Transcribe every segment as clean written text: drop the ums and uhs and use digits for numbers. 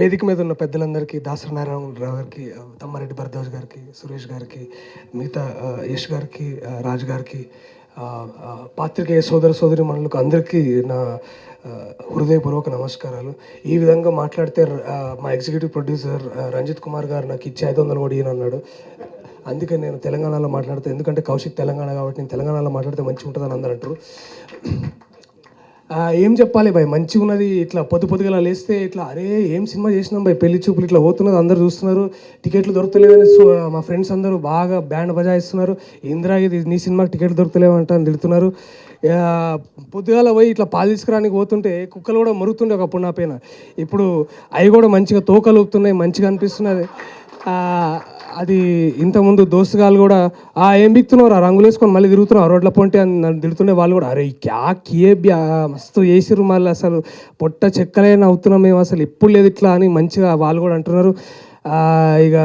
వేదిక మీద ఉన్న పెద్దలందరికీ, దాసరి నారాయణరావు గారికి, తమ్మారెడ్డి భరద్వాజ్ గారికి, సురేష్ గారికి, మిగతా యష్ గారికి, రాజు గారికి, పాత్రికేయ సోదరి మనులకు అందరికీ నా హృదయపూర్వక నమస్కారాలు. ఈ విధంగా మాట్లాడితే మా ఎగ్జిక్యూటివ్ ప్రొడ్యూసర్ రంజిత్ కుమార్ గారు నాకు ఇచ్చి 500 కోడి అన్నాడు. అందుకే నేను తెలంగాణలో మాట్లాడతాను, ఎందుకంటే కౌశిక్ తెలంగాణ కాబట్టి నేను తెలంగాణలో మాట్లాడితే మంచిగా ఉంటుందని అందరూ అంటారు. ఏం చెప్పాలి భయ్, మంచిగా ఉన్నది. ఇట్లా పొద్దుగల లేస్తే ఇట్లా అరే ఏం సినిమా చేసినాం భయ్, పెళ్లి చూపులు ఇట్లా పోతున్నది, అందరు చూస్తున్నారు, టికెట్లు దొరుకుతలేవని మా ఫ్రెండ్స్ అందరూ బాగా బ్యాండ్ బజాయిస్తున్నారు. ఇందిరా ఇది నీ సినిమాకి టికెట్లు దొరుకుతలేవంట అని తిడుతున్నారు. పొద్దుగాల పోయి ఇట్లా పాలు తీసుకురానికి పోతుంటే కుక్కలు కూడా మరుగుతుండే ఒకప్పుడు నా పైన. ఇప్పుడు అవి కూడా మంచిగా తోకలు ఊపుతున్నాయి, మంచిగా అనిపిస్తున్నది. అది ఇంతకుముందు దోస్తుగాలు కూడా ఏం బిక్తున్నావు, రంగులు వేసుకొని మళ్ళీ తిరుగుతున్నావు రోడ్ల పొంటి అని నన్ను తిడుతుండే. వాళ్ళు కూడా అరే కియే మస్తు వేసిర్రు, మళ్ళీ అసలు పొట్ట చెక్కలే నవ్వుతున్నాం మేము, అసలు ఎప్పుడు లేదు ఇట్లా అని మంచిగా వాళ్ళు కూడా అంటున్నారు. ఇక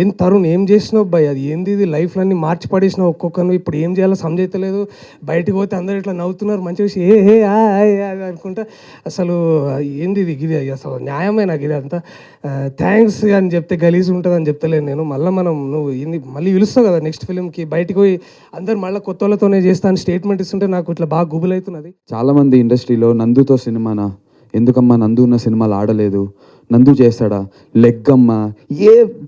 ఏం తరుణ్ ఏం చేసినావు భయ్, అది ఏంది ఇది, లైఫ్లో అన్నీ మార్చి పడేసినావు ఒక్కొక్కరు. ఇప్పుడు ఏం చేయాలో సమజైతలేదు. బయటకు పోతే అందరూ ఇట్లా నవ్వుతున్నారు, మంచిగా అనుకుంటా. అసలు ఏంది ఇది, గిది అసలు న్యాయమే నాకు ఇది అంతా. థ్యాంక్స్ అని చెప్తే గలీజ్ ఉంటుంది అని చెప్తలేను నేను. మళ్ళీ నువ్వు ఏంది మళ్ళీ పిలుస్తావు కదా నెక్స్ట్ ఫిలింకి, బయటకు పోయి అందరు మళ్ళీ కొత్త వాళ్ళతోనే చేస్తాను స్టేట్మెంట్ ఇస్తుంటే నాకు ఇట్లా బాగా గుబులవుతున్నది. చాలామంది ఇండస్ట్రీలో నందుతో సినిమానా, ఎందుకమ్మా నందు ఉన్న సినిమాలు ఆడలేదు, నందు చేస్తాడా, లెగ్గమ్మ,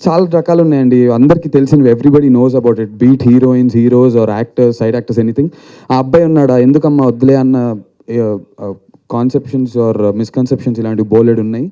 చాలా రకాలు ఉన్నాయండి. అందరికీ తెలిసినవి, everybody knows about it, beat heroines, heroes or actors, side actors, anything. ఆ అబ్బాయి ఉన్నాడా, ఎందుకమ్మా వద్దులే అన్న కాన్సెప్షన్స్ ఆర్ మిస్కన్సెప్షన్స్ ఇలాంటివి బోలెడు ఉన్నాయి.